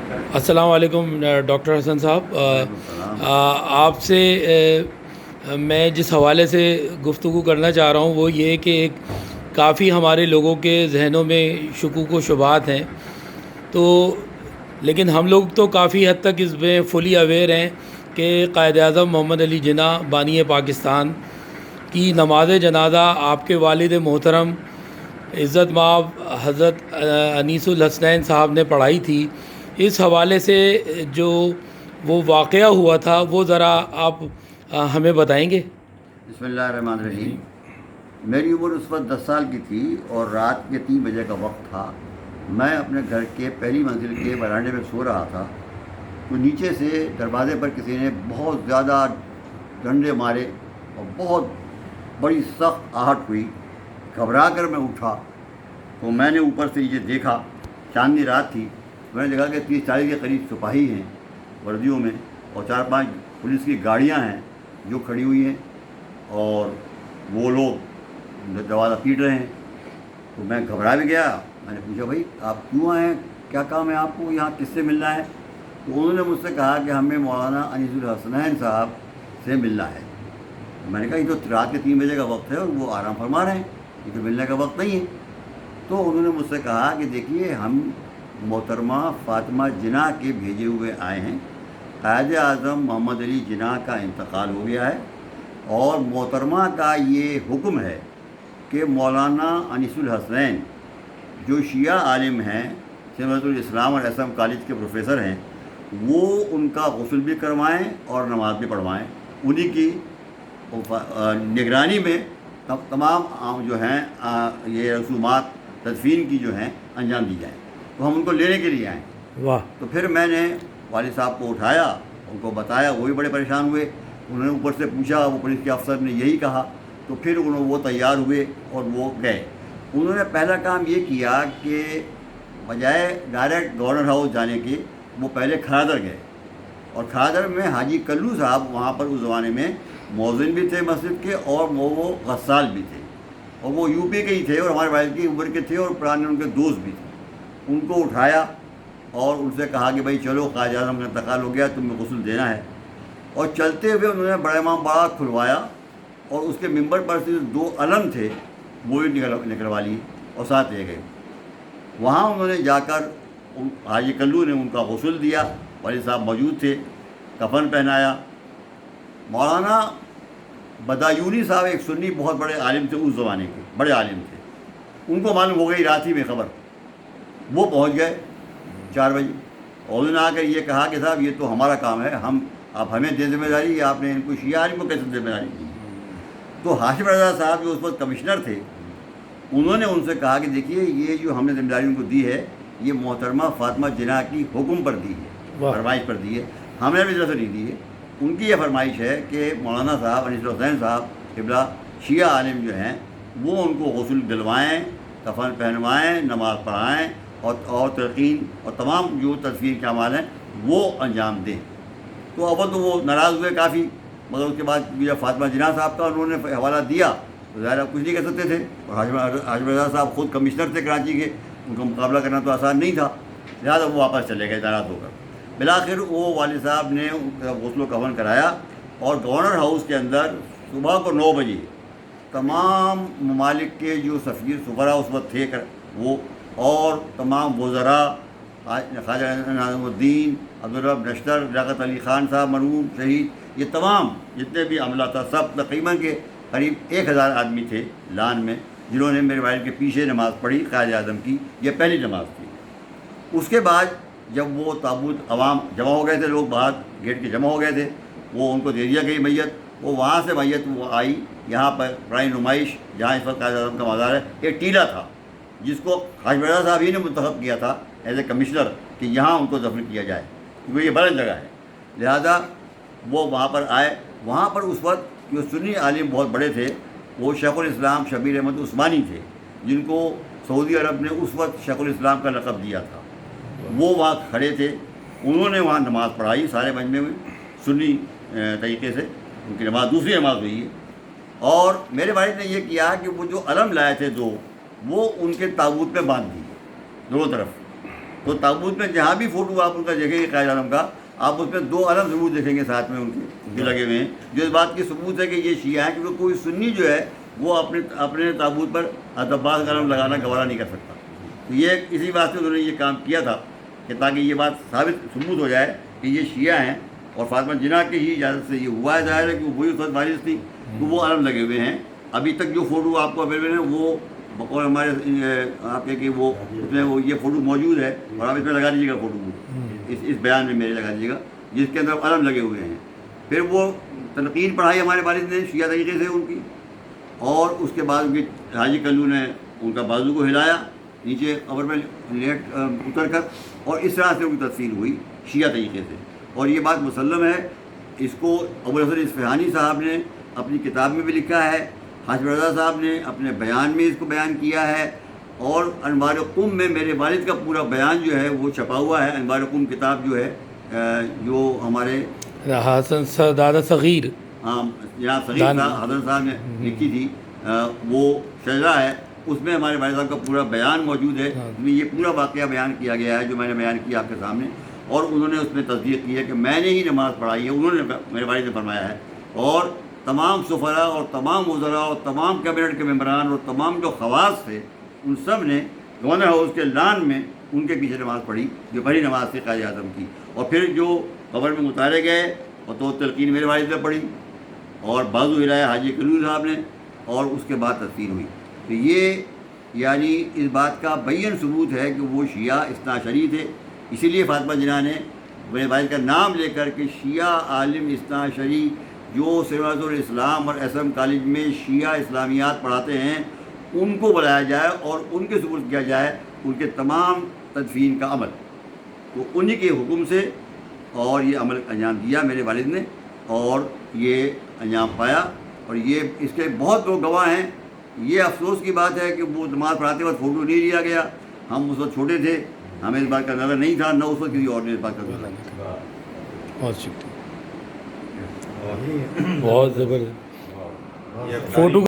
السلام علیکم ڈاکٹر حسن صاحب، وعلیکم السلام۔ آپ سے میں جس حوالے سے گفتگو کرنا چاہ رہا ہوں وہ یہ کہ کافی ہمارے لوگوں کے ذہنوں میں شکوک و شبہات ہیں، تو لیکن ہم لوگ تو کافی حد تک اس میں فلی اویئر ہیں کہ قائد اعظم محمد علی جناح بانی پاکستان کی نماز جنازہ آپ کے والد محترم عزت مآب حضرت انیس الحسنین صاحب نے پڑھائی تھی۔ اس حوالے سے جو وہ واقعہ ہوا تھا وہ ذرا آپ ہمیں بتائیں گے؟ بسم اللہ الرحمن الرحیم۔ میری عمر اس وقت 10 سال کی تھی اور رات کے 3 بجے کا وقت تھا۔ میں اپنے گھر کے پہلی منزل کے برانڈے میں سو رہا تھا، تو نیچے سے دروازے پر کسی نے بہت زیادہ ڈنڈے مارے اور بہت بڑی سخت آہٹ ہوئی۔ گھبرا کر میں اٹھا تو میں نے اوپر سے نیچے دیکھا، چاندنی رات تھی۔ میں نے دیکھا کہ 30-40 کے قریب سپاہی ہیں وردیوں میں، اور 4-5 پولیس کی گاڑیاں ہیں جو کھڑی ہوئی ہیں، اور وہ لوگ دروازہ پیٹ رہے ہیں۔ تو میں گھبرا بھی گیا۔ میں نے پوچھا بھائی آپ کیوں آئے ہیں، کیا کام ہے آپ کو، یہاں کس سے ملنا ہے؟ تو انہوں نے مجھ سے کہا کہ ہمیں مولانا انیس الحسنین صاحب سے ملنا ہے۔ میں نے کہا یہ تو رات کے 3 بجے کا وقت ہے اور وہ آرام فرما رہے ہیں، یہ تو ملنے کا وقت نہیں ہے۔ تو انہوں نے مجھ سے کہا کہ دیکھیے ہم محترمہ فاطمہ جناح کے بھیجے ہوئے آئے ہیں، قائد اعظم محمد علی جناح کا انتقال ہو گیا ہے، اور محترمہ کا یہ حکم ہے کہ مولانا انیس الحسنین جو شیعہ عالم ہیں، سمت الاسلام اور ایس ایم کالج کے پروفیسر ہیں، وہ ان کا غسل بھی کروائیں اور نماز بھی پڑھوائیں۔ انہی کی نگرانی میں تمام جو ہیں یہ رسومات تدفین کی جو ہیں انجام دی جائیں۔ تو ہم ان کو لینے کے لیے آئے۔ واہ! تو پھر میں نے والد صاحب کو اٹھایا، ان کو بتایا، وہ بھی بڑے پریشان ہوئے۔ انہوں نے اوپر سے پوچھا، وہ پولیس کے افسر نے یہی کہا، تو پھر وہ تیار ہوئے اور وہ گئے۔ انہوں نے پہلا کام یہ کیا کہ بجائے ڈائریکٹ گورنر ہاؤس جانے کے وہ پہلے کھادر گئے، اور کھادر میں حاجی کلو صاحب وہاں پر اس زمانے میں مؤذن بھی تھے مسجد کے، اور وہ غسال بھی تھے، اور وہ یو پی کے ہی تھے اور ہمارے والد کی عمر کے تھے اور پرانے ان کے دوست بھی تھے۔ ان کو اٹھایا اور ان سے کہا کہ بھائی چلو قائد اعظم کا انتقال ہو گیا، تمہیں غسل دینا ہے۔ اور چلتے ہوئے انہوں نے بڑے امام باڑہ کھلوایا، اور اس کے ممبر پر سے 2 علم تھے وہ بھی نکلوا لیے اور ساتھ لے گئے۔ وہاں انہوں نے جا کر حاجی کلو نے ان کا غسل دیا، والد صاحب موجود تھے، کفن پہنایا۔ مولانا بدایونی صاحب ایک سنی بہت بڑے عالم تھے، اس زمانے کے بڑے عالم تھے، ان کو معلوم ہو گئی رات ہی میں خبر۔ وہ پہنچ گئے 4 بجے، اور انہوں نے آ کر یہ کہا کہ صاحب یہ تو ہمارا کام ہے، آپ ہمیں دیں ذمہ داری، یا آپ نے ان کو شیعہ عالم کو کیسے ذمہ داری دی؟ تو ہاشم رضا صاحب جو اس وقت کمشنر تھے، انہوں نے ان سے کہا کہ دیکھیے یہ جو ہم نے ذمہ داری ان کو دی ہے، یہ محترمہ فاطمہ جناح کی حکم پر دی ہے، فرمائش پر دی ہے، ہم نے بھی طرف سے نہیں دی ہے۔ ان کی یہ فرمائش ہے کہ مولانا صاحب انیس الحسین صاحب قبلہ شیعہ عالم جو ہیں وہ ان کو غسل دلوائیں، کفن پہنوائیں، نماز پڑھائیں، اور تلقین اور تمام جو تدفین کے اعمال ہیں وہ انجام دیں۔ تو اول تو وہ ناراض ہوئے کافی، مگر اس کے بعد جب فاطمہ جناح صاحب کا انہوں نے حوالہ دیا تو ظاہر کچھ نہیں کر سکتے تھے، اور ہاشم رضا صاحب خود کمشنر تھے کراچی کے، ان کا مقابلہ کرنا تو آسان نہیں تھا، لہٰذا وہ واپس چلے گئے ناراض ہو کر۔ بالآخر وہ والد صاحب نے غسل و کفن کرایا، اور گورنر ہاؤس کے اندر صبح کو 9 بجے تمام ممالک کے جو سفیر سفراء اس وقت تھے وہ، اور تمام وزراء، خواجہ نظام الدین، عبدالرب نشتر، لیاقت علی خان صاحب مرحوم شہید، یہ تمام جتنے بھی عملہ تھا سب تقریباً کے قریب 1000 آدمی تھے لان میں، جنہوں نے میرے والد کے پیچھے نماز پڑھی قائد اعظم کی، یہ پہلی نماز تھی۔ اس کے بعد جب وہ تابوت عوام جمع ہو گئے تھے، لوگ باہر گیٹ کے جمع ہو گئے تھے، وہ ان کو دے دیا گئی میت، وہ وہاں سے میت وہ آئی یہاں پر پرانی نمائش جہاں اس وقت قائد اعظم کا مزار ہے، ایک ٹیلہ تھا جس کو ہاشم رضا صاحب ہی نے منتخب کیا تھا ایز اے کمشنر کہ یہاں ان کو دفن کیا جائے، کیونکہ یہ بلند جگہ ہے، لہذا وہ وہاں پر آئے۔ وہاں پر اس وقت جو سنی عالم بہت بڑے تھے وہ شیخ الاسلام شبیر احمد عثمانی تھے، جن کو سعودی عرب نے اس وقت شیخ الاسلام کا لقب دیا تھا، وہ وہاں کھڑے تھے۔ انہوں نے وہاں نماز پڑھائی سارے مجمع میں سنی طریقے سے، ان کی نماز دوسری نماز ہوئی ہے۔ اور میرے والد نے یہ کیا کہ وہ جو علم لائے تھے 2 وہ ان کے تابوت پہ باندھ دیے دونوں طرف، تو تابوت میں جہاں بھی فوٹو آپ ان کا دیکھیں گے قائد اعظم کا، آپ اس میں 2 علم ضرور دیکھیں گے ساتھ میں ان کے جو لگے ہوئے ہیں، جو اس بات کی ثبوت ہے کہ یہ شیعہ ہیں، کیونکہ کوئی سنی جو ہے وہ اپنے تابوت پر عباس کا علم لگانا گوارا نہیں کر سکتا۔ تو یہ اسی بات سے انہوں نے یہ کام کیا تھا کہ تاکہ یہ بات ثبوت ہو جائے کہ یہ شیعہ ہیں، اور فاطمہ جناح کی ہی اجازت سے یہ ہوا ہے، ظاہر ہے کہ وہی اس وقت وارث تھی، تو وہ علم لگے ہوئے ہیں۔ ابھی تک جو فوٹو آپ کو اویلیبل ہیں وہ بقول ہمارے آپ کہ وہ اس میں وہ یہ فوٹو موجود ہے، اور آپ اس میں لگا دیجیے گا فوٹو، اس بیان میں میرے لگا دیجیے گا، جس کے اندر علم لگے ہوئے ہیں۔ پھر وہ تلقین پڑھائی ہمارے والد نے شیعہ طریقے سے ان کی، اور اس کے بعد ان کے حاجی کلو نے ان کا بازو کو ہلایا نیچے قبر میں لیٹ اتر کر، اور اس طرح سے ان کی تفصیل ہوئی شیعہ طریقے سے، اور یہ بات مسلم ہے۔ اس کو ابوالحسن اصفہانی صاحب نے اپنی کتاب میں بھی لکھا ہے، حاجی رضا صاحب نے اپنے بیان میں اس کو بیان کیا ہے، اور انوار قم میں میرے والد کا پورا بیان جو ہے وہ چھپا ہوا ہے۔ انوار قم کتاب جو ہے جو ہمارے حسن دادا صغیر جناب صغیر صاحب حضرت صاحب نے لکھی تھی، وہ شجرہ ہے، اس میں ہمارے والد صاحب کا پورا بیان موجود ہے، اس میں یہ پورا واقعہ بیان کیا گیا ہے جو میں نے بیان کیا آپ کے سامنے، اور انہوں نے اس میں تصدیق کی ہے کہ میں نے ہی نماز پڑھائی ہے، انہوں نے میرے والد نے فرمایا ہے، اور تمام سفراء اور تمام وزراء اور تمام کیبنٹ کے ممبران اور تمام جو خواص تھے ان سب نے گورنر ہاؤس کے لان میں ان کے پیچھے نماز پڑھی، جو پہلی نماز تھی قائد اعظم کی، اور پھر جو قبر میں اتارے گئے اور تو تلقین میرے والد نے پڑھی، اور بازو ہلایا حاجی کلو صاحب نے، اور اس کے بعد تفسیر ہوئی۔ تو یہ یعنی اس بات کا بین ثبوت ہے کہ وہ شیعہ اثنا عشری تھے، اسی لیے فاطمہ جناح نے میرے والد کا نام لے کر کہ شیعہ عالم اثنا عشری جو سیرت الاسلام اور ایس ایم کالج میں شیعہ اسلامیات پڑھاتے ہیں ان کو بلایا جائے اور ان کے سپرد کیا جائے ان کے تمام تدفین کا عمل۔ تو انہی کے حکم سے اور یہ عمل انجام دیا میرے والد نے، اور یہ انجام پایا، اور یہ اس کے بہت لوگ گواہ ہیں۔ یہ افسوس کی بات ہے کہ وہ نماز پڑھاتے وقت فوٹو نہیں لیا گیا، ہم اس وقت چھوٹے تھے، ہمیں اس بات کا نظر نہیں تھا، نہ اس وقت کسی اور نے اس بات کا نظر تھا۔ بہت شکریہ، بہت زبردست فوٹو